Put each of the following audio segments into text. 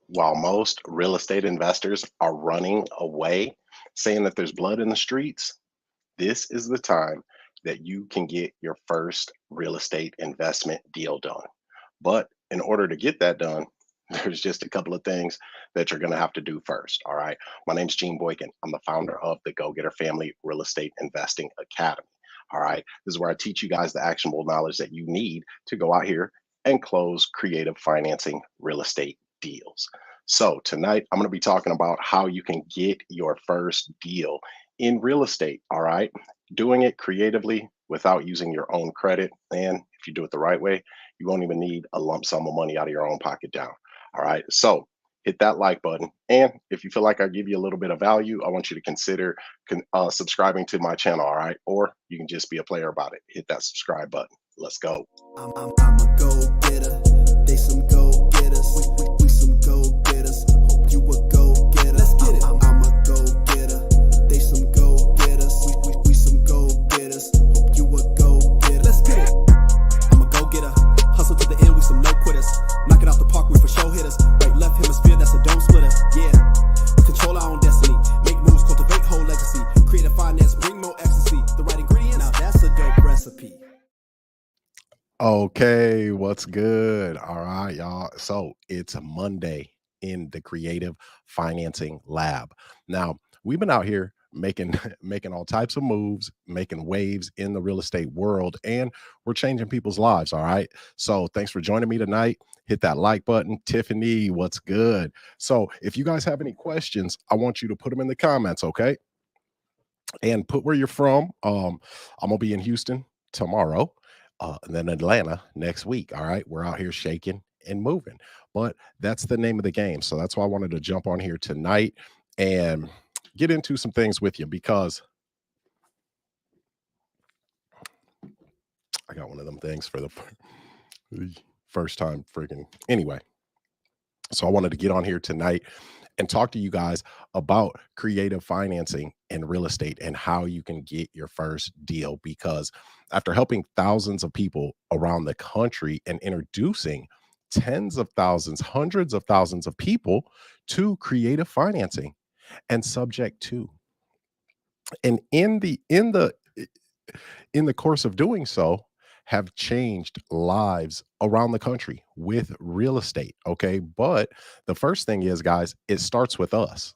While most real estate investors are running away, saying that there's blood in the streets, this is the time that you can get your first real estate investment deal done. But in order to get that done, there's just a couple of things that you're going to have to do first. All right. My name's Gene Boykin. I'm the founder of the Go Getter Family Real Estate Investing Academy. All right. This is where I teach you guys the actionable knowledge that you need to go out here and close creative financing real estate deals. So, tonight I'm going to be talking about how you can get your first deal in real estate. All right. Doing it creatively without using your own credit. And if you do it the right way, you won't even need a lump sum of money out of your own pocket down. All right. So hit that like button. And if you feel like I give you a little bit of value, I want you to consider subscribing to my channel. All right. Or you can just be a player about it. Hit that subscribe button. Let's go. I'm a go-getter. They some go-getters. We some go-getters. Hope you a go-getter. Let's get it. I'm a go-getter. They some go-getters. We some go-getters. Hope you a go-getter. Let's get it. I'm a go-getter. Hustle to the end, we some no-quitters. Knock it out the park, we for show hitters. Right, left hemisphere, that's a dome splitter. Yeah. We control our own destiny. Make moves, cultivate whole legacy. Creative finance, bring more ecstasy. The right ingredients, now that's a dope recipe. Okay, what's good? All right, y'all. So it's a Monday in the Creative Financing Lab. Now, we've been out here making making all types of moves, making waves in the real estate world, and we're changing people's lives. All right. So thanks for joining me tonight. Hit that like button. Tiffany, what's good? So if you guys have any questions, I want you to put them in the comments, okay? And put where you're from. I'm gonna be in Houston tomorrow, and then Atlanta next week. All right, we're out here shaking and moving, but that's the name of the game. So that's why I wanted to jump on here tonight and get into some things with you because I got one of them things for the first time. Freaking anyway. So I wanted to get on here tonight and talk to you guys about creative financing and real estate and how you can get your first deal. Because after helping thousands of people around the country and introducing tens of thousands, hundreds of thousands of people to creative financing and subject to, and in the course of doing so, have changed lives around the country with real estate. Okay. But the first thing is, guys, it starts with us.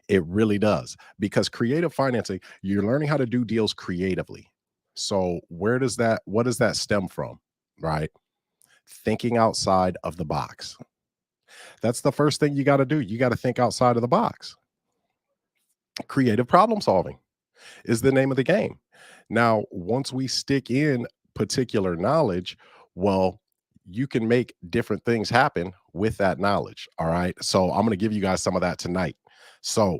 It really does. Because creative financing, you're learning how to do deals creatively. So what does that stem from? Right? Thinking outside of the box. That's the first thing you got to do. You got to think outside of the box. Creative problem solving is the name of the game. Now, once we stick in particular knowledge, well, you can make different things happen with that knowledge. All right. So I'm going to give you guys some of that tonight. So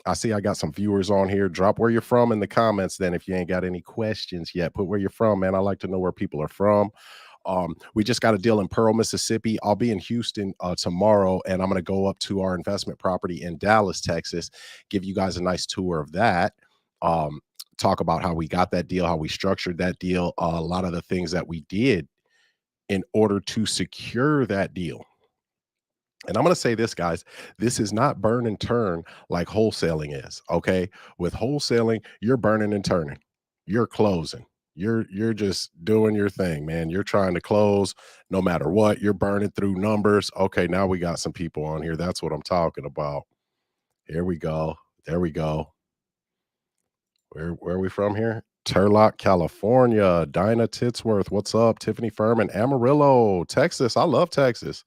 I see I got some viewers on here. Drop where you're from in the comments. Then, if you ain't got any questions yet, put where you're from, man. I like to know where people are from. We just got a deal in Pearl, Mississippi. I'll be in Houston tomorrow, and I'm going to go up to our investment property in Dallas, Texas, give you guys a nice tour of that. Talk about how we got that deal, how we structured that deal, a lot of the things that we did in order to secure that deal. And I'm going to say this, guys, this is not burn and turn like wholesaling is. Okay. With wholesaling, you're burning and turning, you're closing. You're just doing your thing, man. You're trying to close no matter what. You're burning through numbers. Okay, now we got some people on here. That's what I'm talking about. Here we go. There we go. Where are we from here? Turlock, California. Dinah Titsworth, what's up? Tiffany Furman, Amarillo, Texas. I love Texas.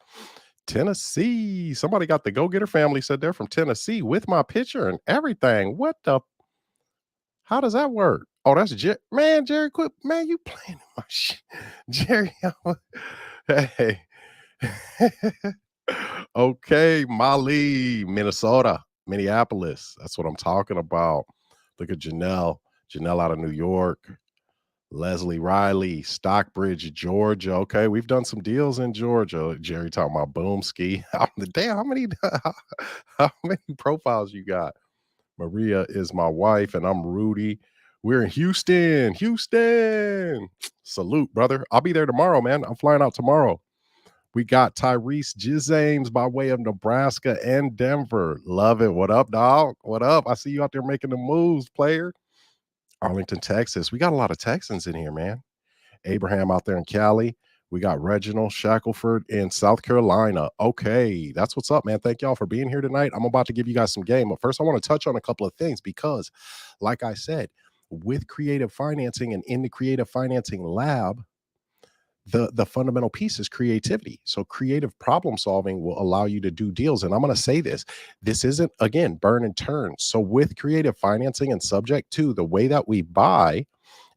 Tennessee. Somebody got the Go Getter family said they're from Tennessee with my picture and everything. What the? How does that work? Oh, that's man, Jerry. Quit, man. You playing my shit, Jerry? Hey. Okay, Molly, Minnesota, Minneapolis. That's what I'm talking about. Look at Janelle out of New York. Leslie Riley, Stockbridge, Georgia. Okay, we've done some deals in Georgia. Jerry talking about boom ski. Damn, how many profiles you got? Maria is my wife, and I'm Rudy. We're in Houston. Salute, brother. I'll be there tomorrow, man. I'm flying out tomorrow. We got Tyrese Jizames by way of Nebraska and Denver. Love it. What up, dog? What up? I see you out there making the moves, player. Arlington, Texas. We got a lot of Texans in here, man. Abraham out there in Cali. We got Reginald Shackelford in South Carolina. Okay, that's what's up, man. Thank y'all for being here tonight. I'm about to give you guys some game, but first I want to touch on a couple of things because, like I said, with creative financing and in the creative financing lab, the fundamental piece is creativity. So creative problem solving will allow you to do deals. And I'm going to say this isn't, again, burn and turn. So with creative financing and subject to the way that we buy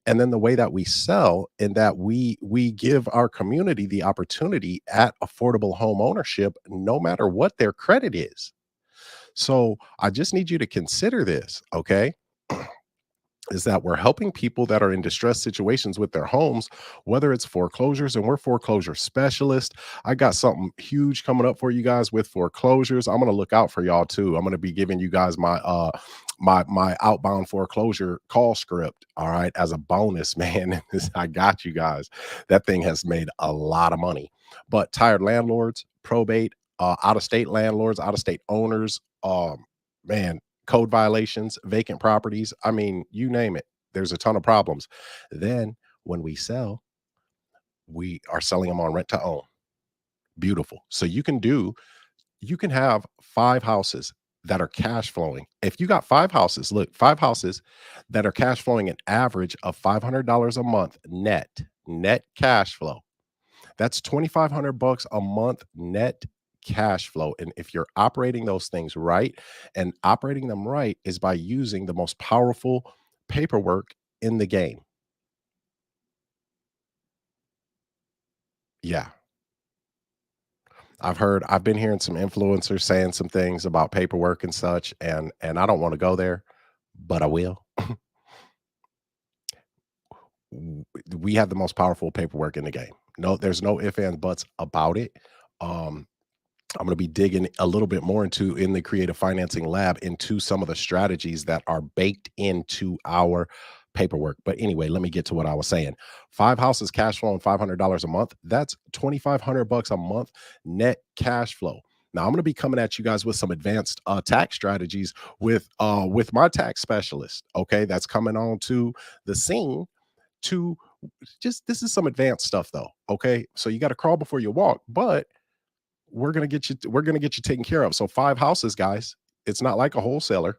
and then the way that we sell, in that we give our community the opportunity at affordable home ownership no matter what their credit is. So I just need you to consider this, okay? Is that we're helping people that are in distressed situations with their homes, whether it's foreclosures, and we're foreclosure specialists. I got something huge coming up for you guys with foreclosures. I'm going to look out for y'all too. I'm going to be giving you guys my outbound foreclosure call script, all right, as a bonus, man. I got you guys. That thing has made a lot of money. But tired landlords, probate, out-of-state landlords, out-of-state owners, man, code violations, vacant properties. I mean, you name it. There's a ton of problems. Then when we sell, we are selling them on rent to own. Beautiful. So you can have 5 houses that are cash flowing. If you got 5 houses, look, 5 houses that are cash flowing an average of $500 a month net cash flow. That's 2,500 bucks a month net cash flow. And if you're operating those things right, and operating them right is by using the most powerful paperwork in the game. Yeah. I've been hearing some influencers saying some things about paperwork and such, and I don't want to go there, but I will. We have the most powerful paperwork in the game. No, there's no ifs and buts about it. Um, I'm going to be digging a little bit more into in the creative financing lab into some of the strategies that are baked into our paperwork. But anyway, let me get to what I was saying. 5 houses cash flowing $500 a month. That's 2,500 bucks a month net cash flow. Now I'm going to be coming at you guys with some advanced tax strategies with my tax specialist. Okay, that's coming on to the scene to just, this is some advanced stuff though. Okay, so you got to crawl before you walk, but we're gonna get you taken care of. So 5 houses, guys. It's not like a wholesaler.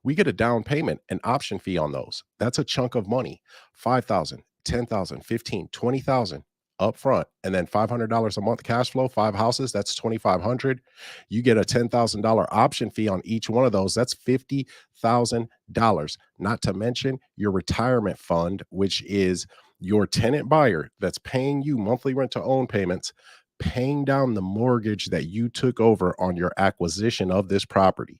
We get a down payment, an option fee on those. That's a chunk of money. 5,000, 10,000, 15, 20,000 up front, and then $500 a month cash flow. 5 houses, that's 2,500. You get a $10,000 option fee on each one of those. That's $50,000. Not to mention your retirement fund, which is your tenant buyer that's paying you monthly rent to own payments, paying down the mortgage that you took over on your acquisition of this property.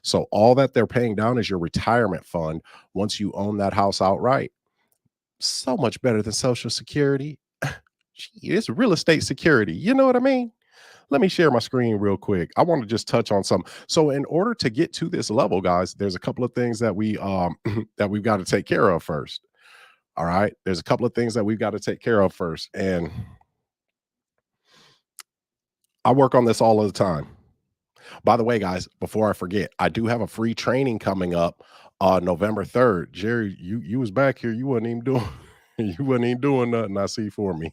So all that they're paying down is your retirement fund once you own that house outright. So much better than Social Security. It's real estate security. You know what I mean? Let me share my screen real quick. I want to just touch on some. So in order to get to this level, guys, there's a couple of things that we that we've got to take care of first. All right. There's a couple of things that we've got to take care of first. And I work on this all of the time. By the way, guys, before I forget, I do have a free training coming up November 3rd. Jerry, you was back here. You wasn't even doing you wasn't even doing nothing. I see for me.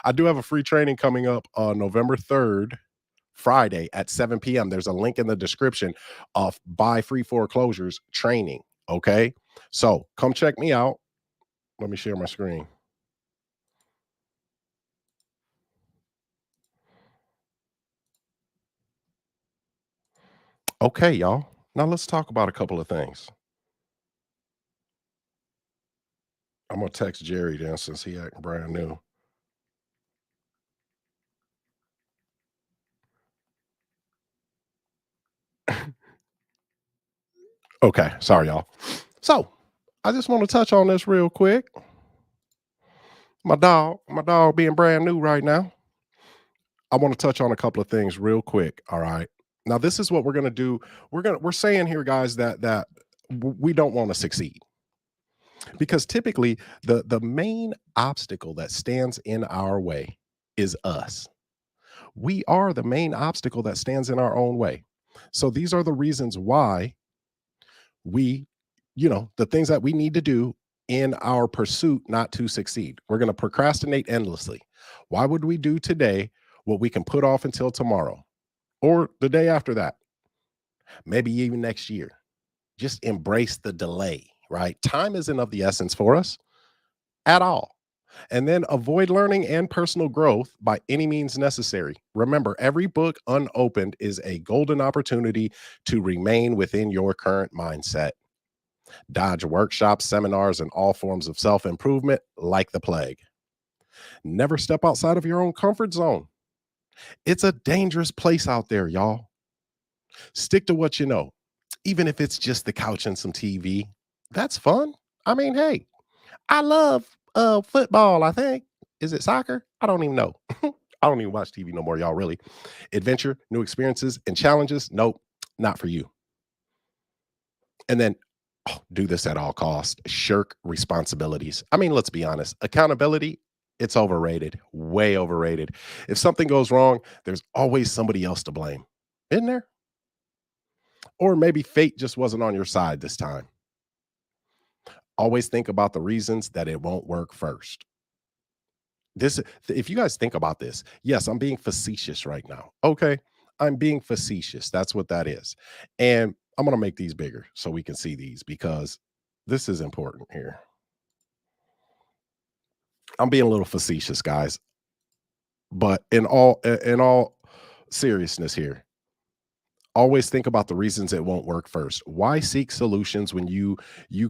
I do have a free training coming up on November 3rd, Friday at 7 p.m. There's a link in the description of Buy Free Foreclosures training. Okay. So come check me out. Let me share my screen. Okay, y'all. Now let's talk about a couple of things. I'm gonna text Jerry then since he acting brand new. Okay, sorry, y'all. So I just want to touch on this real quick. My dog being brand new right now. I want to touch on a couple of things real quick. All right. Now, this is what we're gonna do. We're saying here, guys, that we don't want to succeed because typically the main obstacle that stands in our way is us. We are the main obstacle that stands in our own way. So these are the reasons why we, the things that we need to do in our pursuit not to succeed. We're going to procrastinate endlessly. Why would we do today what we can put off until tomorrow or the day after that, maybe even next year? Just embrace the delay, right? Time isn't of the essence for us at all. And then avoid learning and personal growth by any means necessary. Remember, every book unopened is a golden opportunity to remain within your current mindset. Dodge workshops, seminars, and all forms of self improvement like the plague. Never step outside of your own comfort zone. It's a dangerous place out there, y'all. Stick to what you know, even if it's just the couch and some TV. That's fun. I mean, hey, I love football, I think. Is it soccer? I don't even know. I don't even watch TV no more, y'all, really. Adventure, new experiences, and challenges? Nope, not for you. And then do this at all costs. Shirk responsibilities. I mean, let's be honest. Accountability, it's overrated, way overrated. If something goes wrong, there's always somebody else to blame, isn't there? Or maybe fate just wasn't on your side this time. Always think about the reasons that it won't work first. This, if you guys think about this, yes, I'm being facetious right now. Okay, I'm being facetious. That's what that is. And I'm going to make these bigger so we can see these because this is important here. I'm being a little facetious, guys, but in all seriousness here, always think about the reasons it won't work first. Why seek solutions when you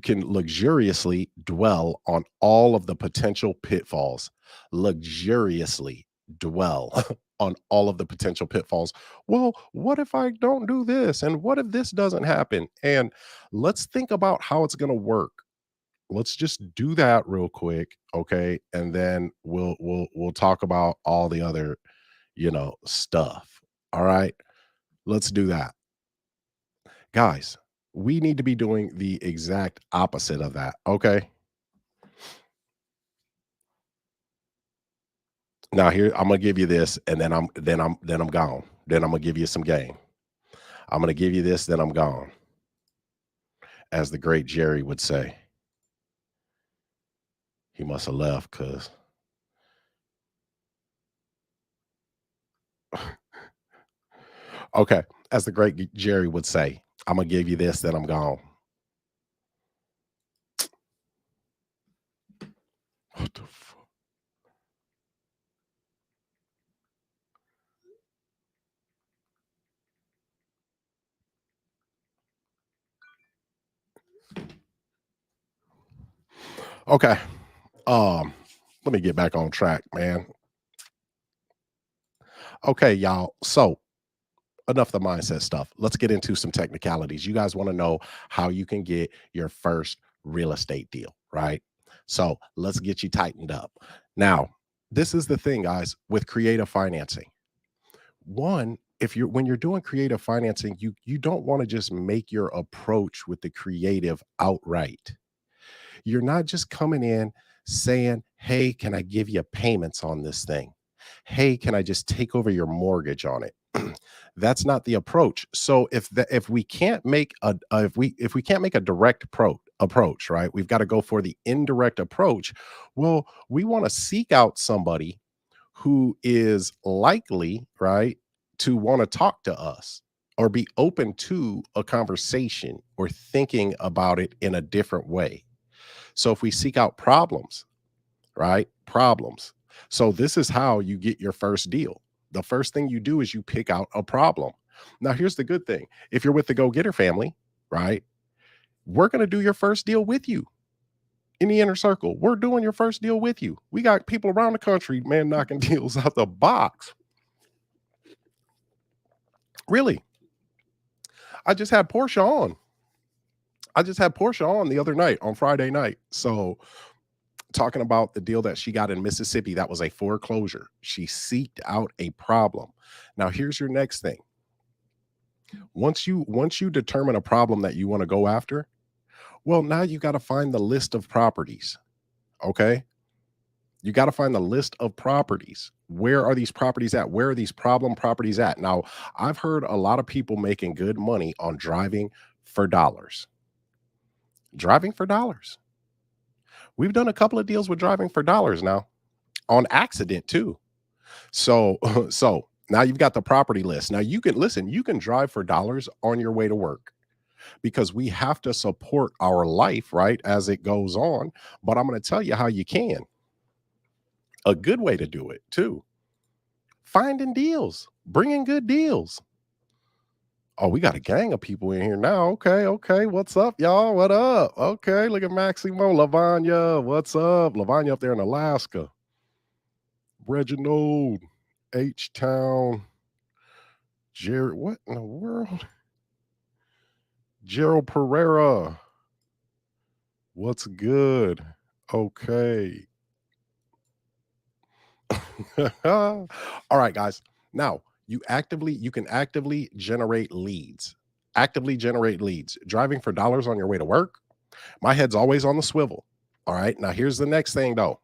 can luxuriously dwell on all of the potential pitfalls? Luxuriously dwell on all of the potential pitfalls. Well, what if I don't do this? And what if this doesn't happen? And let's think about how it's going to work. Let's just do that real quick, okay? And then we'll talk about all the other, stuff. All right? Let's do that. Guys, we need to be doing the exact opposite of that, okay? Now here I'm gonna give you this, and then I'm gone. Then I'm gonna give you some game. I'm gonna give you this, then I'm gone. As the great Jerry would say. He must have left because okay. As the great Jerry would say, I'm gonna give you this, then I'm gone. What the fuck? Okay. Um, Let me get back on track, man. Okay, y'all. So enough of the mindset stuff. Let's get into some technicalities. You guys want to know how you can get your first real estate deal, right? So let's get you tightened up. Now, this is the thing, guys, with creative financing. One, if you're when you're doing creative financing, you don't want to just make your approach with the creative outright. You're not just coming in saying, "Hey, can I give you payments on this thing? Hey, can I just take over your mortgage on it?" That's not the approach. So if we can't make if we can't make a direct approach, right? We've got to go for the indirect approach. Well, we want to seek out somebody who is likely, right, to want to talk to us or be open to a conversation or thinking about it in a different way. So if we seek out problems, right? Problems. So this is how you get your first deal. The first thing you do is you pick out a problem. Now, here's the good thing. If you're with the Go Getter family, right? We're going to do your first deal with you in the inner circle. We're doing your first deal with you. We got people around the country, man, knocking deals out the box. Really. I just had Portia on. I just had Portia on the other night on Friday night. So talking about the deal that she got in Mississippi, that was a foreclosure. She seeked out a problem. Now, here's your next thing. Once you determine a problem that you want to go after, well, now you got to find the list of properties. Okay. You got to find the list of properties. Where are these properties at? Where are these problem properties at? Now, I've heard a lot of people making good money on driving for dollars. Driving for dollars. We've done a couple of deals with driving for dollars now on accident too. So, so now you've got the property list. Now you can listen, you can drive for dollars on your way to work because we have to support our life, right, as it goes on. But I'm going to tell you how you can. A good way to do it too. Finding deals, bringing good deals. Oh, we got a gang of people in here now. Okay, okay. What's up, y'all? What up? Okay, look at Maximo, Lavanya. What's up? Lavanya up there in Alaska. Reginald, H Town, Jared. What in the world? Gerald Pereira. What's good? Okay. All right, guys. Now you can actively generate leads. Actively generate leads. Driving for dollars on your way to work. My head's always on the swivel. All right. Now here's the next thing though.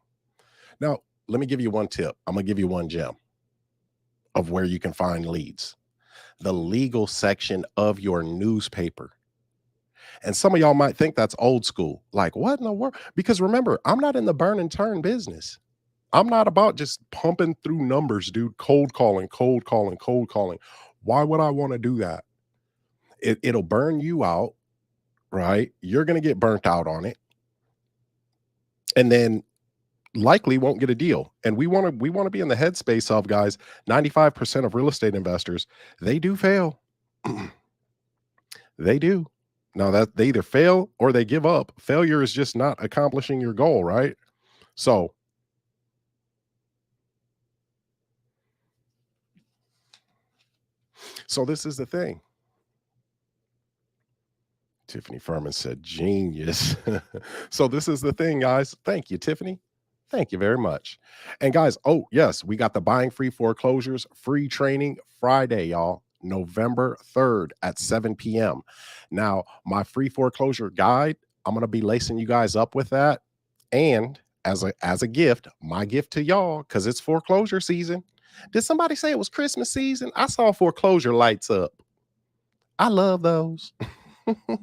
Now, let me give you one tip. I'm gonna give you one gem of where you can find leads. The legal section of your newspaper. And some of y'all might think that's old school. Like, what in the world? Because remember, I'm not in the burn and turn business. I'm not about just pumping through numbers, dude. Cold calling, cold calling, cold calling. Why would I want to do that? It'll burn you out, right? You're going to get burnt out on it. And then likely won't get a deal. And we want to be in the headspace of, guys, 95% of real estate investors, they do fail. They do. Now that they either fail or they give up. Failure is just not accomplishing your goal, right? So this is the thing. Tiffany Furman said, genius. So this is the thing, guys. Thank you, Tiffany. Thank you very much. And guys, oh, yes, we got the buying free foreclosures, free training Friday, y'all. November 3rd at 7 p.m. Now, my free foreclosure guide, I'm going to be lacing you guys up with that. And as a gift, my gift to y'all, because it's foreclosure season. Did somebody say it was Christmas season? I saw foreclosure lights up. I love those.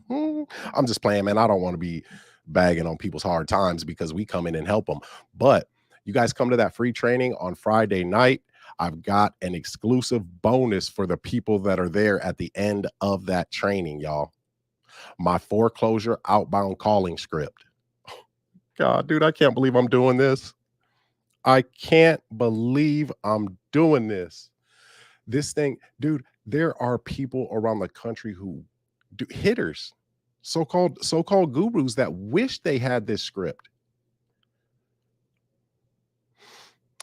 I'm just playing, man. I don't want to be bagging on people's hard times because we come in and help them. But you guys come to that free training on Friday night. I've got an exclusive bonus for the people that are there at the end of that training, y'all. My foreclosure outbound calling script. God, dude, I can't believe I'm doing this. I can't believe I'm doing this. This thing, dude, there are people around the country who do hitters, so-called gurus that wish they had this script.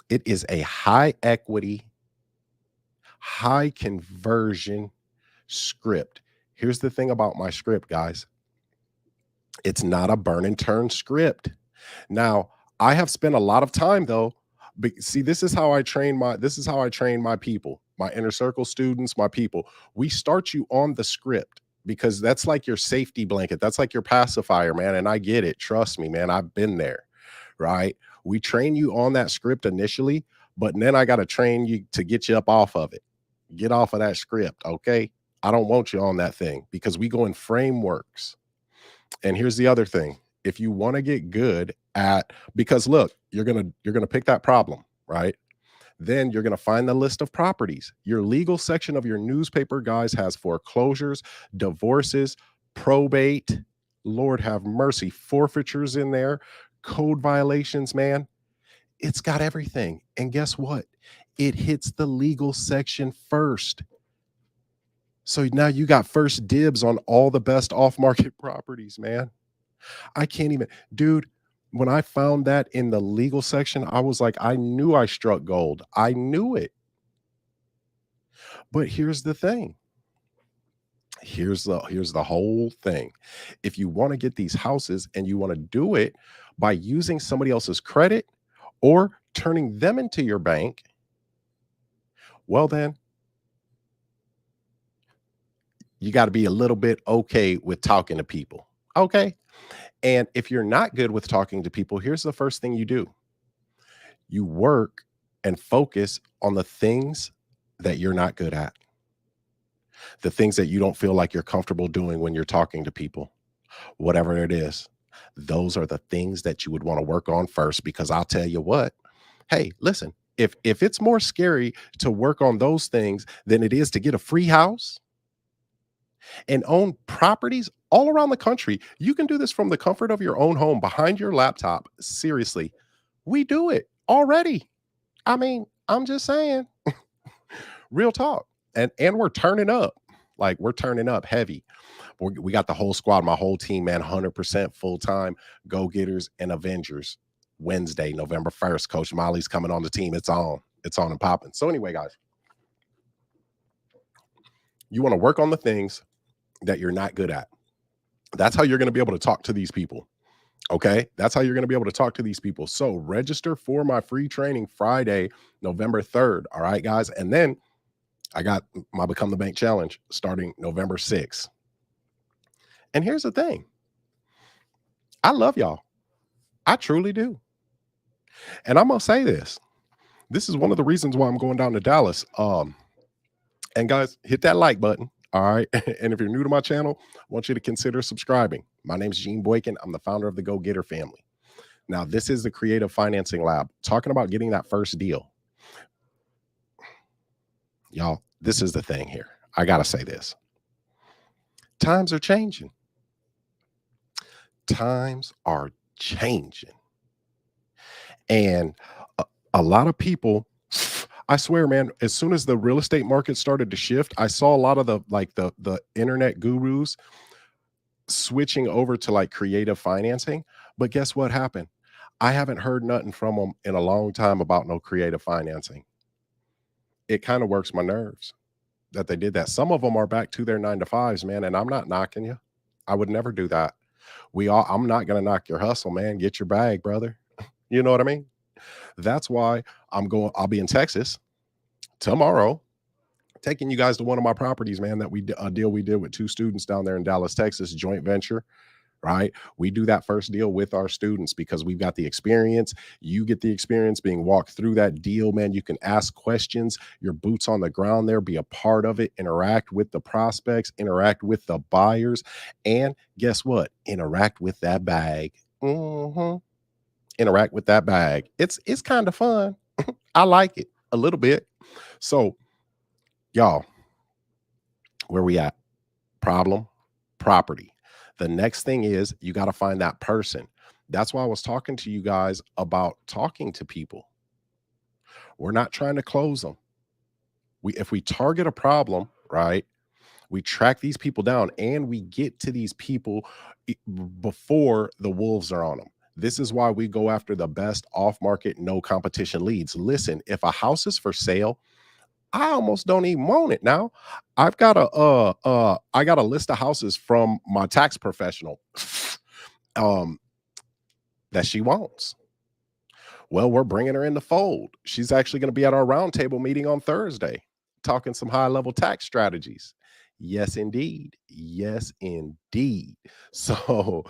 It is a high equity, high conversion script. Here's the thing about my script, guys. It's not a burn and turn script. Now, I have spent a lot of time though. See, this is how I train my people, my inner circle students, my people. We start you on the script because that's like your safety blanket. That's like your pacifier, man. And I get it. Trust me, man. I've been there, right? We train you on that script initially, but then I got to train you to get you up off of it. Get off of that script, okay? I don't want you on that thing because we go in frameworks. And here's the other thing. If you want to get good at, because look, you're going to pick that problem, right? Then you're going to find the list of properties. Your legal section of your newspaper, guys, has foreclosures, divorces, probate, Lord have mercy, forfeitures in there, code violations, man. It's got everything. And guess what? It hits the legal section first. So now you got first dibs on all the best off-market properties, man. I can't even, dude, when I found that in the legal section, I was like, I knew I struck gold. I knew it. But here's the thing. Here's the whole thing. If you want to get these houses and you want to do it by using somebody else's credit or turning them into your bank, well then, you got to be a little bit okay with talking to people. Okay. And if you're not good with talking to people, here's the first thing you do. You work and focus on the things that you're not good at, the things that you don't feel like you're comfortable doing when you're talking to people, whatever it is. Those are the things that you would want to work on first, because I'll tell you what, hey, listen, if it's more scary to work on those things than it is to get a free house and own properties all around the country, you can do this from the comfort of your own home behind your laptop. Seriously, we do it already. I mean, I'm just saying, real talk. And we're turning up. Like, we're turning up heavy. We got the whole squad, my whole team, man, 100% full-time go-getters and Avengers. Wednesday, November 1st, Coach Molly's coming on the team. It's on and popping. So anyway, guys, you want to work on the things that you're not good at. That's how you're going to be able to talk to these people. Okay, that's how you're going to be able to talk to these people. So register for my free training Friday, November 3rd. All right, guys. And then I got my Become the Bank Challenge starting November 6th. And here's the thing. I love y'all. I truly do. And I'm going to say this. This is one of the reasons why I'm going down to Dallas. And guys, hit that like button. All right. And if you're new to my channel, I want you to consider subscribing. My name is Gene Boykin. I'm the founder of the Go Getter family. Now, this is the Creative Financing Lab, talking about getting that first deal. Y'all, this is the thing here. I got to say this. Times are changing. Times are changing. And a lot of people, I swear, man, as soon as the real estate market started to shift, I saw a lot of the internet gurus switching over to like creative financing. But guess what happened? I haven't heard nothing from them in a long time about no creative financing. It kind of works my nerves that they did that. Some of them are back to their 9-to-5s, man, and I'm not knocking you. I would never do that. I'm not going to knock your hustle, man. Get your bag, brother. You know what I mean? That's why I'll be in Texas tomorrow, taking you guys to one of my properties, man, that a deal we did with 2 students down there in Dallas, Texas, joint venture, right? We do that first deal with our students because we've got the experience. You get the experience being walked through that deal, man. You can ask questions, your boots on the ground there, be a part of it, interact with the prospects, interact with the buyers, and guess what? Interact with that bag. Interact with that bag. It's kind of fun. I like it a little bit. So, y'all, where we at? Problem, property. The next thing is you got to find that person. That's why I was talking to you guys about talking to people. We're not trying to close them. If we target a problem, right, we track these people down and we get to these people before the wolves are on them. This is why we go after the best off-market, no competition leads. Listen, if a house is for sale, I almost don't even want it now. I've got I got a list of houses from my tax professional that she wants. Well, we're bringing her in the fold. She's actually going to be at our roundtable meeting on Thursday, talking some high-level tax strategies. Yes, indeed. Yes, indeed. So,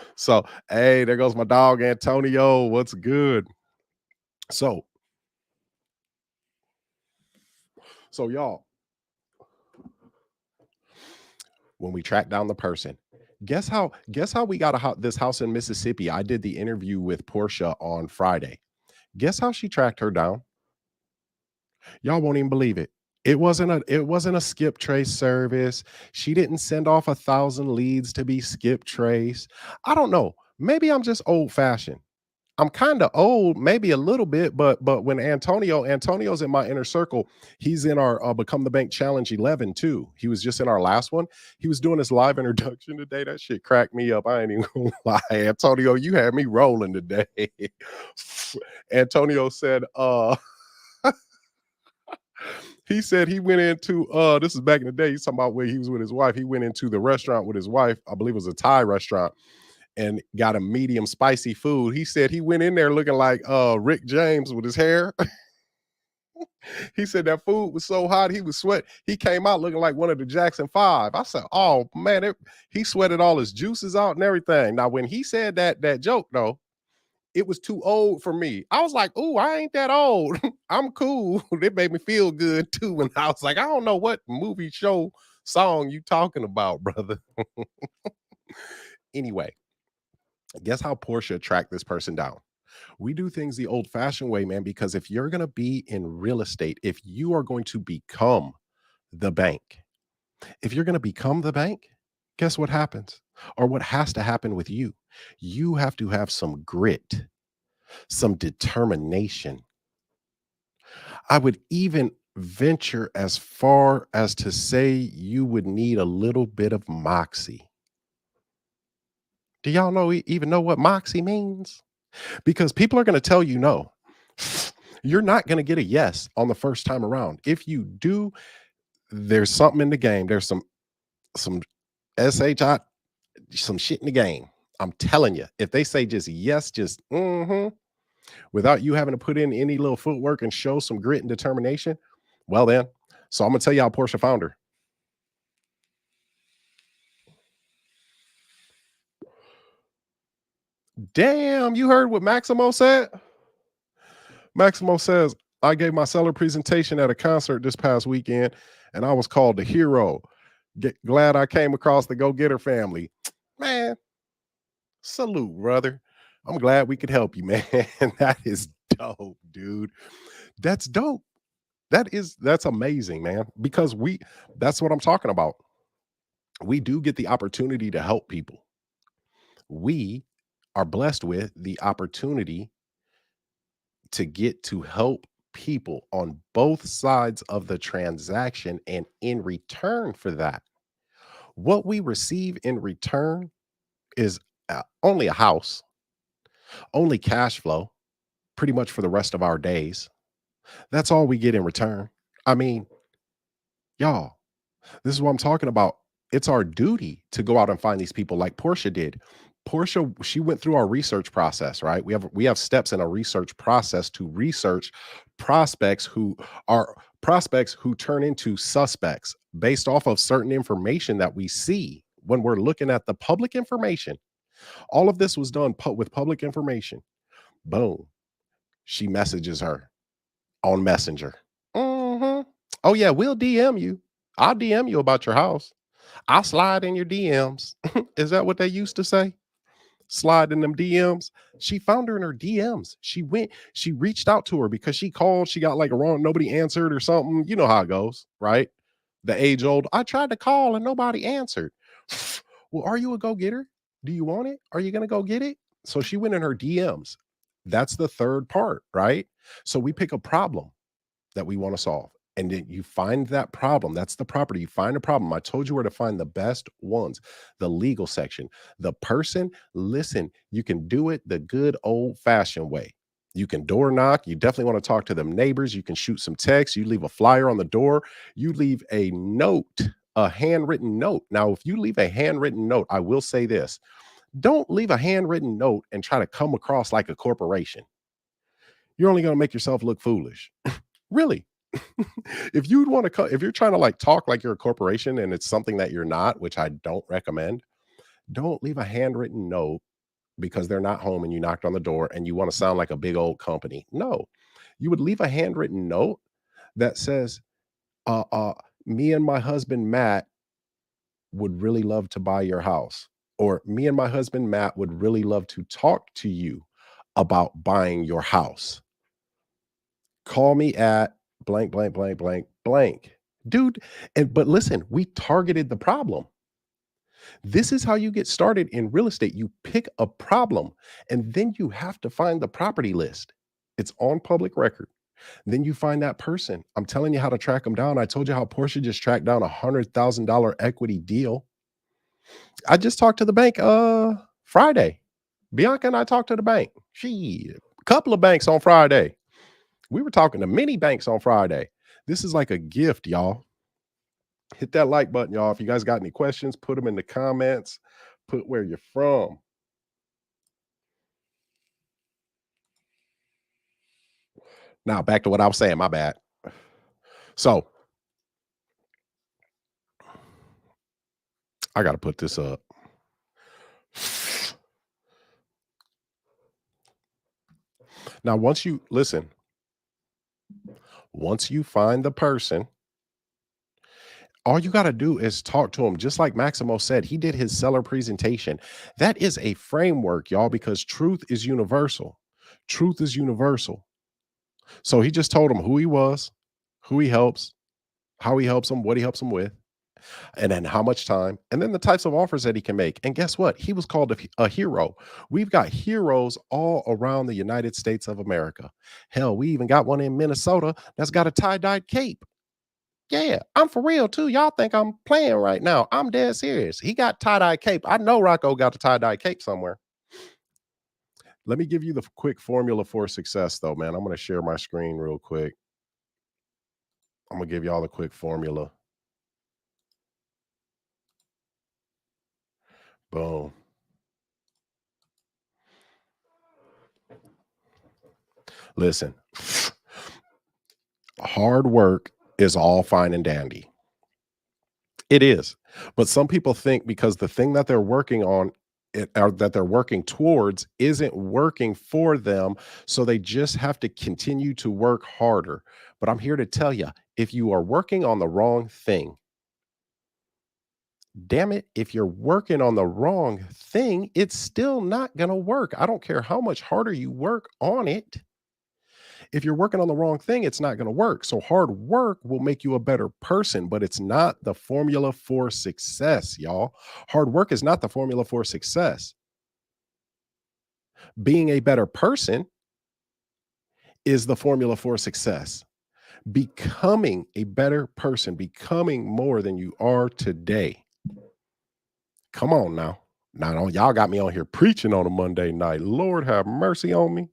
hey, there goes my dog, Antonio. What's good? So y'all, when we track down the person, guess how we got this house in Mississippi? I did the interview with Portia on Friday. Guess how she tracked her down? Y'all won't even believe it. It wasn't a skip trace service. She didn't send off 1,000 leads to be skip trace. I don't know. Maybe I'm just old fashioned. I'm kind of old, maybe a little bit, but when Antonio's in my inner circle, he's in our Become the Bank Challenge 11 too. He was just in our last one. He was doing his live introduction today. That shit cracked me up. I ain't even gonna lie. Antonio, you had me rolling today. Antonio said, he said he went into, this is back in the day, he's talking about where he was with his wife. He went into the restaurant with his wife, I believe it was a Thai restaurant, and got a medium spicy food. He said he went in there looking like Rick James with his hair. He said that food was so hot, he was sweat. He came out looking like one of the Jackson 5. I said, oh man, he sweated all his juices out and everything. Now, when he said that joke though, it was too old for me. I was like, "Oh, I ain't that old. I'm cool." It made me feel good too. When I was like, "I don't know what movie, show, song you talking about, brother." Anyway, guess how Portia tracked this person down? We do things the old fashioned way, man, because if you're going to be in real estate, if you are going to become the bank, if you're going to become the bank, guess what happens? Or what has to happen with you? You have to have some grit, some determination. I would even venture as far as to say you would need a little bit of moxie. Do y'all even know what moxie means? Because people are going to tell you no. You're not going to get a yes on the first time around. If you do, there's something in the game. There's some SHI, some shit in the game. I'm telling you, if they say just yes, just without you having to put in any little footwork and show some grit and determination, well then. So I'm gonna tell you how Portia found her. Damn, you heard what Maximo said? Maximo says, I gave my seller presentation at a concert this past weekend, and I was called the hero. Glad I came across the Go Getter family. Man, salute, brother. I'm glad we could help you, man. That is dope, dude. That's dope. That's amazing, man. Because that's what I'm talking about. We do get the opportunity to help people. We are blessed with the opportunity to get to help people on both sides of the transaction. And in return for that, what we receive in return is only a house, only cash flow, pretty much for the rest of our days. That's all we get in return. I mean, y'all, this is what I'm talking about. It's our duty to go out and find these people like Portia did. Portia, she went through our research process, right? We have steps in a research process to research prospects who turn into suspects based off of certain information that we see when we're looking at the public information. All of this was done with public information. Boom. She messages her on Messenger. Oh yeah, we'll DM you. I'll DM you about your house. I'll slide in your DMs. Is that what they used to say? Slide in them DMs. She found her in her DMs. She reached out to her because she called. She got like a wrong, nobody answered or something. You know how it goes, right? The age old, I tried to call and nobody answered. Well, are you a go getter? Do you want it? Are you going to go get it? So she went in her DMs. That's the third part, right? So we pick a problem that we want to solve. And then you find that problem. That's the property. You find a problem. I told you where to find the best ones. The legal section. The person, listen, you can do it the good old fashioned way. You can door knock. You definitely want to talk to them neighbors. You can shoot some text. You leave a flyer on the door. You leave a note, a handwritten note. Now, if you leave a handwritten note, I will say this. Don't leave a handwritten note and try to come across like a corporation. You're only going to make yourself look foolish. Really. If you'd want to, if you're trying to like talk like you're a corporation and it's something that you're not, which I don't recommend, don't leave a handwritten note because they're not home and you knocked on the door and you want to sound like a big old company. No, you would leave a handwritten note that says, me and my husband, Matt, would really love to buy your house. Or me and my husband, Matt, would really love to talk to you about buying your house. Call me at blank, blank, blank, blank, blank. Dude, but listen, we targeted the problem. This is how you get started in real estate. You pick a problem and then you have to find the property list. It's on public record. Then you find that person. I'm telling you how to track them down. I told you how Portia just tracked down $100,000 equity deal. I just talked to the bank Friday. Bianca and I talked to the bank. A couple of banks on Friday. We were talking to many banks on Friday. This is like a gift, y'all. Hit that like button, y'all. If you guys got any questions, put them in the comments. Put where you're from. Now, back to what I was saying. My bad. So, I got to put this up. Now, once you listen, once you find the person, all you got to do is talk to him. Just like Maximo said, he did his seller presentation. That is a framework, y'all, because truth is universal. Truth is universal. So he just told him who he was, who he helps, how he helps them, what he helps them with, and then how much time, and then the types of offers that he can make. And guess what? He was called a hero. We've got heroes all around the United States of America. Hell, we even got one in Minnesota that's got a tie-dyed cape. Yeah, I'm for real too. Y'all think I'm playing right now. I'm dead serious. He got tie-dye cape. I know Rocco got the tie-dye cape somewhere. Let me give you the quick formula for success though, man. I'm going to share my screen real quick. I'm going to give y'all the quick formula. Boom. Listen, hard work is all fine and dandy. It is. But some people think because the thing that they're working on or that they're working towards isn't working for them, so they just have to continue to work harder. But I'm here to tell you, if you are working on the wrong thing, damn it, if you're working on the wrong thing, it's still not going to work. I don't care how much harder you work on it. If you're working on the wrong thing, it's not going to work. So hard work will make you a better person, but it's not the formula for success, y'all. Hard work is not the formula for success. Being a better person is the formula for success. Becoming a better person, becoming more than you are today. Come on now. Now, y'all got me on here preaching on a Monday night. Lord have mercy on me.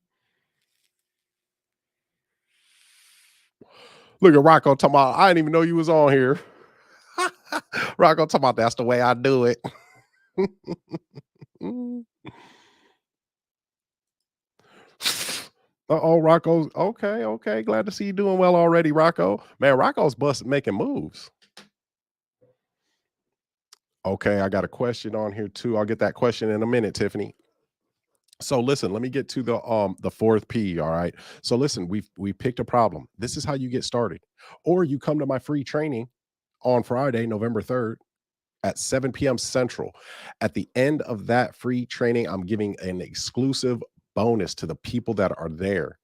Look at Rocco talking about, I didn't even know you was on here. Rocco talking about, that's the way I do it. Uh-oh, Rocco's okay. Glad to see you doing well already, Rocco. Man, Rocco's making moves. Okay, I got a question on here too. I'll get that question in a minute, Tiffany. So listen, let me get to the fourth P. All right. So listen, we picked a problem. This is how you get started. Or you come to my free training on Friday, November 3rd at 7 p.m. Central. At the end of that free training, I'm giving an exclusive bonus to the people that are there.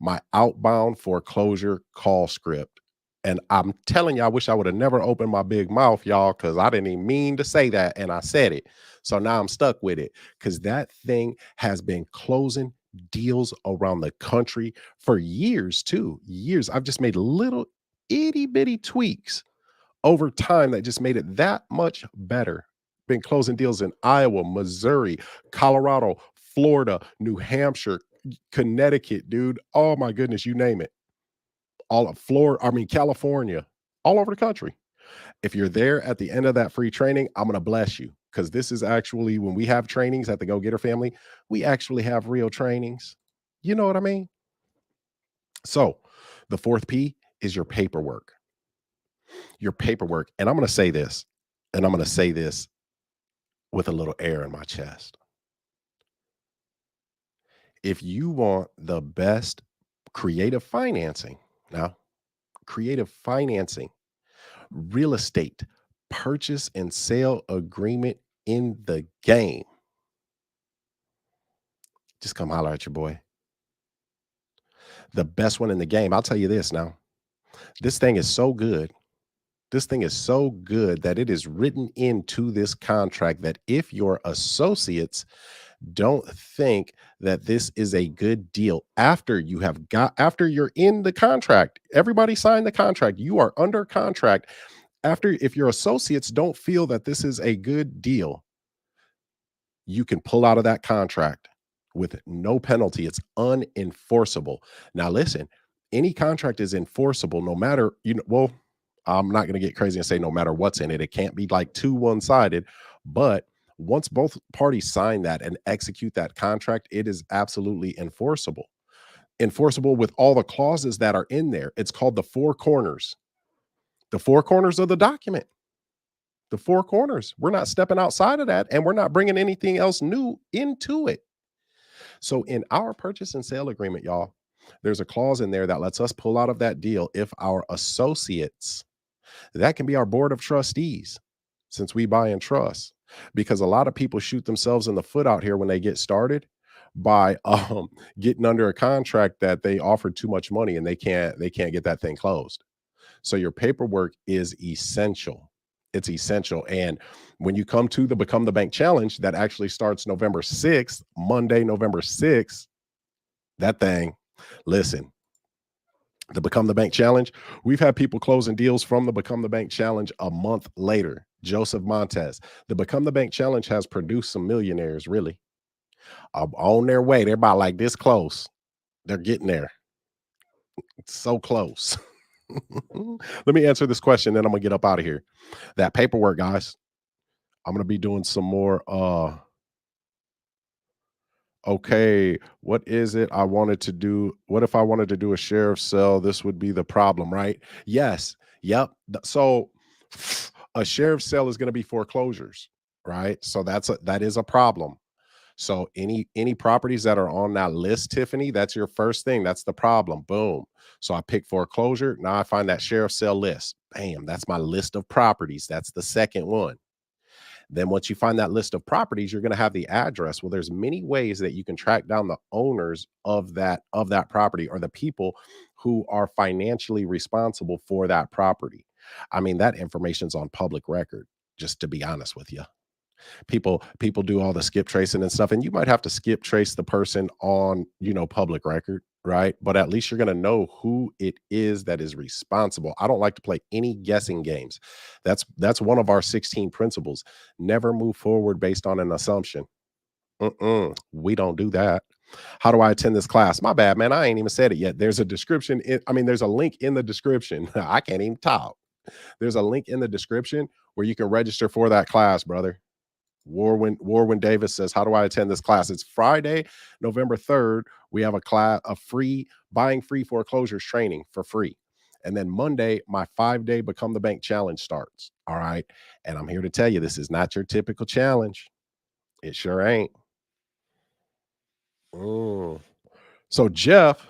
My outbound foreclosure call script. And I'm telling you, I wish I would have never opened my big mouth, y'all, because I didn't even mean to say that. And I said it. So now I'm stuck with it because that thing has been closing deals around the country for years, too. Years. I've just made little itty bitty tweaks over time that just made it that much better. Been closing deals in Iowa, Missouri, Colorado, Florida, New Hampshire, Connecticut, dude. Oh my goodness, you name it. All of California, all over the country. If you're there at the end of that free training, I'm going to bless you because this is actually when we have trainings at the Go Getter family, we actually have real trainings. You know what I mean? So the fourth P is your paperwork. Your paperwork. And I'm going to say this, and I'm going to say this with a little air in my chest. If you want the best creative financing, now, creative financing, real estate, purchase and sale agreement in the game, just come holler at your boy. The best one in the game. I'll tell you this now. This thing is so good. This thing is so good that it is written into this contract that if your associates don't think that this is a good deal after you're in the contract, everybody signed the contract, you are under contract. If your associates don't feel that this is a good deal, you can pull out of that contract with no penalty. It's unenforceable. Now listen, any contract is enforceable no matter, well, I'm not going to get crazy and say no matter what's in it. It can't be like too one-sided, but once both parties sign that and execute that contract, it is absolutely enforceable. Enforceable with all the clauses that are in there. It's called the four corners. The four corners of the document. The four corners. We're not stepping outside of that, and we're not bringing anything else new into it. So in our purchase and sale agreement, y'all, there's a clause in there that lets us pull out of that deal if our associates, that can be our board of trustees, since we buy in trust, because a lot of people shoot themselves in the foot out here when they get started by getting under a contract that they offered too much money and they can't get that thing closed. So your paperwork is essential. It's essential. And when you come to the Become the Bank Challenge that actually starts November 6th, Monday, November 6th, that thing, listen, the Become the Bank Challenge, we've had people closing deals from the Become the Bank Challenge a month later. Joseph Montez. The Become the Bank Challenge has produced some millionaires, really, on their way. They're about like this close. They're getting there. It's so close. Let me answer this question, then I'm gonna get up out of here. That paperwork, guys. I'm gonna be doing some more. Okay, what is it I wanted to do? What if I wanted to do a sheriff sale? This would be the problem, right? Yes. Yep. So a sheriff sale is going to be foreclosures, right? So that is a problem. So any properties that are on that list, Tiffany, that's your first thing. That's the problem. Boom. So I pick foreclosure. Now I find that sheriff sale list. Bam. That's my list of properties. That's the second one. Then once you find that list of properties, you're going to have the address. Well, there's many ways that you can track down the owners of that property, or the people who are financially responsible for that property. I mean, that information's on public record, just to be honest with you. People do all the skip tracing and stuff, and you might have to skip trace the person on, public record, right? But at least you're going to know who it is that is responsible. I don't like to play any guessing games. That's one of our 16 principles. Never move forward based on an assumption. We don't do that. How do I attend this class? My bad, man. I ain't even said it yet. There's a description. There's a link in the description. I can't even talk. There's a link in the description where you can register for that class, brother. Warwin Davis says, how do I attend this class? It's Friday, November 3rd. We have a free buying free foreclosures training for free. And then Monday, my 5-day Become the Bank challenge starts. All right. And I'm here to tell you, this is not your typical challenge. It sure ain't. So Jeff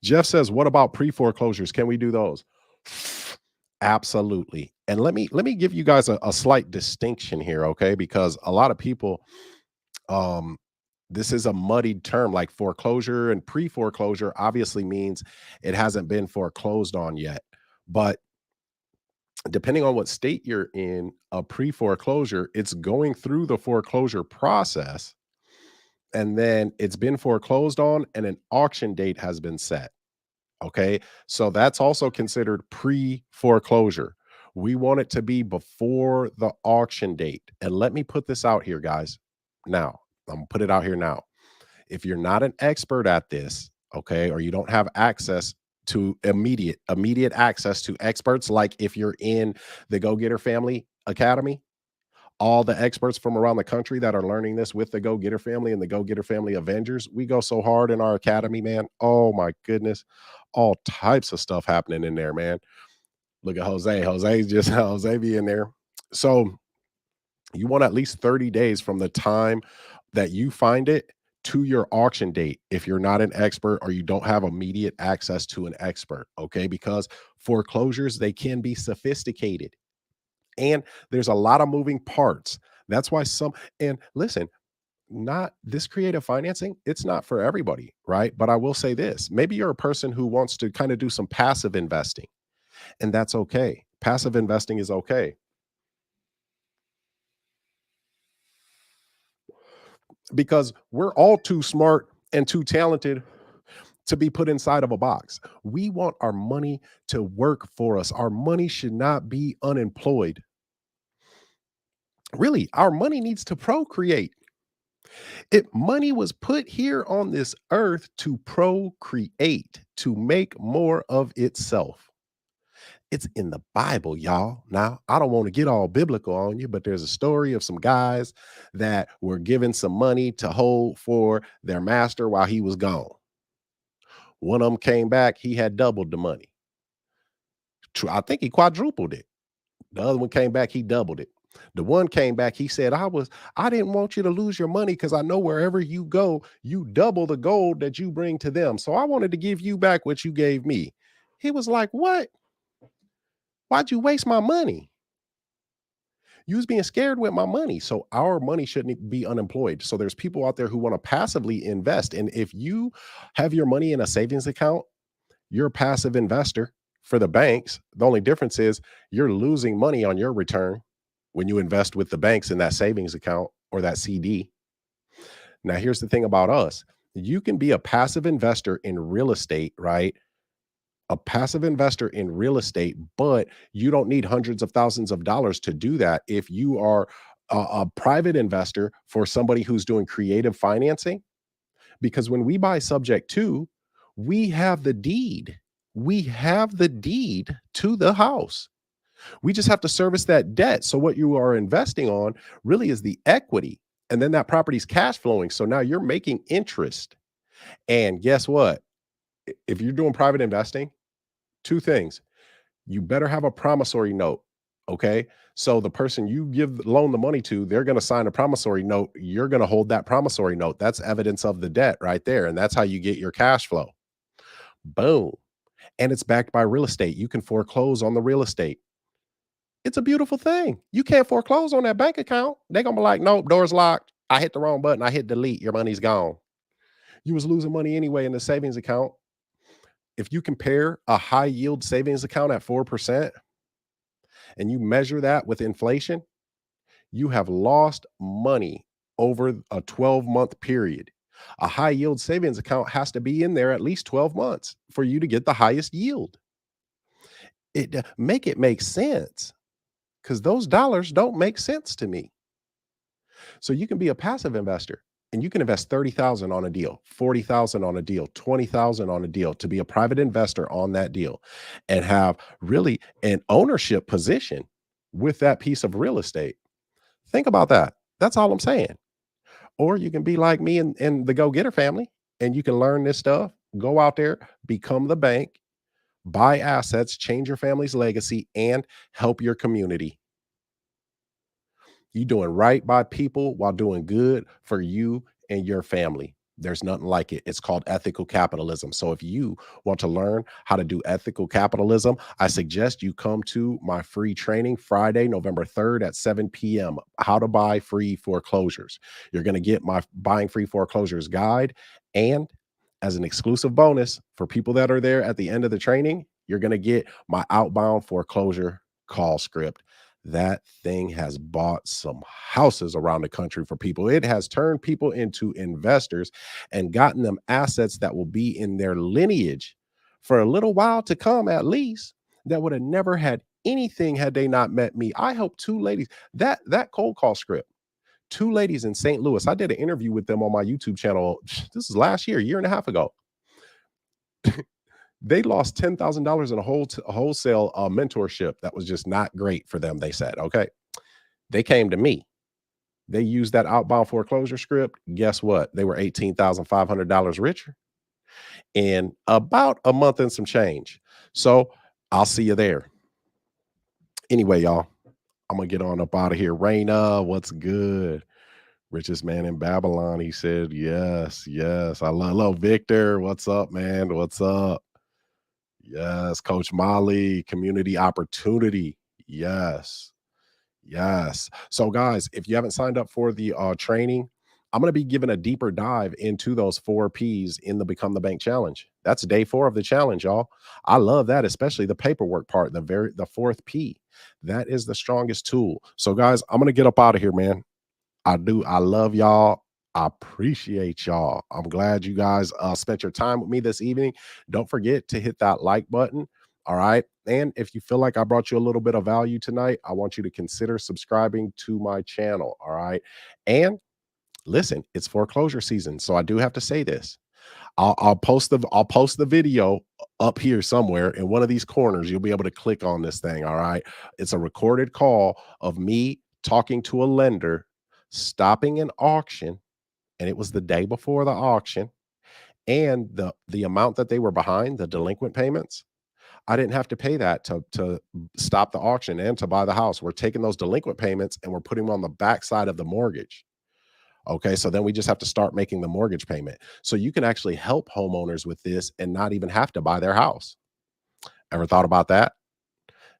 says, what about pre-foreclosures? Can we do those? Absolutely. And let me give you guys a slight distinction here, okay? Because a lot of people, this is a muddied term. Like foreclosure and pre-foreclosure obviously means it hasn't been foreclosed on yet. But depending on what state you're in, a pre-foreclosure, it's going through the foreclosure process, and then it's been foreclosed on and an auction date has been set. Okay. So that's also considered pre-foreclosure. We want it to be before the auction date. And let me put this out here, guys. Now, I'm gonna put it out here now. If you're not an expert at this, okay, or you don't have access to immediate access to experts, like if you're in the Go Getter Family Academy, all the experts from around the country that are learning this with the Go Getter Family and the Go Getter Family Avengers, we go so hard in our academy, man. Oh my goodness. All types of stuff happening in there, man. Look at Jose. Jose be in there. So you want at least 30 days from the time that you find it to your auction date if you're not an expert or you don't have immediate access to an expert, okay? Because foreclosures, they can be sophisticated. And there's a lot of moving parts. That's why and listen, not this creative financing, it's not for everybody, right? But I will say this, maybe you're a person who wants to kind of do some passive investing, and that's okay. Passive investing is okay, because we're all too smart and too talented to be put inside of a box. We want our money to work for us. Our money should not be unemployed. Really, our money needs to procreate. Money was put here on this earth to procreate, to make more of itself. It's in the Bible, y'all. Now, I don't want to get all biblical on you, but there's a story of some guys that were given some money to hold for their master while he was gone. One of them came back, he had doubled the money. I think he quadrupled it. The other one came back, he doubled it. The one came back, he said, I didn't want you to lose your money because I know wherever you go, you double the gold that you bring to them. So I wanted to give you back what you gave me. He was like, what? Why'd you waste my money? You was being scared with my money. So our money shouldn't be unemployed. So there's people out there who want to passively invest. And if you have your money in a savings account, you're a passive investor. For the banks, the only difference is you're losing money on your return when you invest with the banks in that savings account or that CD. Now, here's the thing about us. You can be a passive investor in real estate, right? A passive investor in real estate, but you don't need hundreds of thousands of dollars to do that. If you are a private investor for somebody who's doing creative financing, because when we buy subject to, we have the deed. We have the deed to the house. We just have to service that debt. So what you are investing on really is the equity. And then that property's cash flowing. So now you're making interest. And guess what? If you're doing private investing, two things. You better have a promissory note. Okay. So the person you loan the money to, they're going to sign a promissory note. You're going to hold that promissory note. That's evidence of the debt right there. And that's how you get your cash flow. Boom. And it's backed by real estate. You can foreclose on the real estate. It's a beautiful thing. You can't foreclose on that bank account. They're going to be like, nope, door's locked. I hit the wrong button. I hit delete. Your money's gone. You was losing money anyway in the savings account. If you compare a high yield savings account at 4% and you measure that with inflation, you have lost money over a 12-month period. A high yield savings account has to be in there at least 12 months for you to get the highest yield. It make sense, because those dollars don't make sense to me. So you can be a passive investor and you can invest 30,000 on a deal, 40,000 on a deal, 20,000 on a deal to be a private investor on that deal and have really an ownership position with that piece of real estate. Think about that. That's all I'm saying. Or you can be like me and the go-getter family, and you can learn this stuff, go out there, become the bank, buy assets, change your family's legacy, and help your community. You doing right by people while doing good for you and your family. There's nothing like it. It's called ethical capitalism. So if you want to learn how to do ethical capitalism, I suggest you come to my free training Friday, November 3rd at 7 p.m. How to buy free foreclosures. You're going to get my buying free foreclosures guide. And as an exclusive bonus for people that are there at the end of the training, you're going to get my outbound foreclosure call script. That thing has bought some houses around the country for people. It has turned people into investors and gotten them assets that will be in their lineage for a little while to come, at least, that would have never had anything had they not met me. I helped two ladies. That cold call script, two ladies in St. Louis. I did an interview with them on my YouTube channel. This is last year and a half ago. They lost $10,000 in a wholesale mentorship that was just not great for them, they said. Okay. They came to me. They used that outbound foreclosure script. Guess what? They were $18,500 richer in about a month and some change. So I'll see you there. Anyway, y'all, I'm going to get on up out of here. Raina, what's good? Richest man in Babylon. He said, yes. I love Victor. What's up, man? What's up? Yes, Coach Molly, community opportunity. Yes. So, guys, if you haven't signed up for the training, I'm going to be giving a deeper dive into those 4 P's in the Become the Bank Challenge. That's day 4 of the challenge, y'all. I love that, especially the paperwork part, the 4th P. That is the strongest tool. So, guys, I'm going to get up out of here, man. I love y'all. I appreciate y'all. I'm glad you guys spent your time with me this evening. Don't forget to hit that like button. All right. And if you feel like I brought you a little bit of value tonight, I want you to consider subscribing to my channel. All right. And listen, it's foreclosure season. So I do have to say this. I'll post the video up here somewhere in one of these corners. You'll be able to click on this thing. All right. It's a recorded call of me talking to a lender, stopping an auction. And it was the day before the auction, and the amount that they were behind, the delinquent payments. I didn't have to pay that to stop the auction and to buy the house. We're taking those delinquent payments and we're putting them on the backside of the mortgage. Okay, so then we just have to start making the mortgage payment. So you can actually help homeowners with this and not even have to buy their house. Ever thought about that?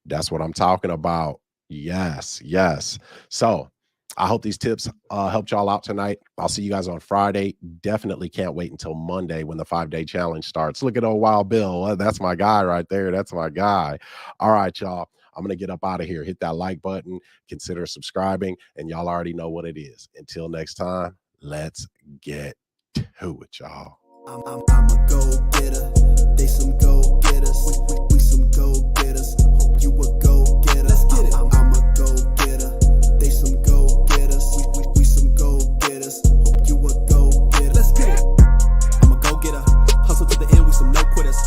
That's what I'm talking about. Yes, yes. So I hope these tips helped y'all out tonight. I'll see you guys on Friday. Definitely can't wait until Monday when the 5-day challenge starts. Look at old Wild Bill. That's my guy right there. That's my guy. All right, y'all. I'm going to get up out of here. Hit that like button. Consider subscribing. And y'all already know what it is. Until next time, let's get to it, y'all. I'm a go-getter. They some go-getters. We some go-getters. Hope you a go-getter. Let's get it. I'm a go-getter. They some go-getters. We some go-getters. Hope you a go-getter. Let's get it. I'm a go-getter. Hustle to the end. We some no-quitters.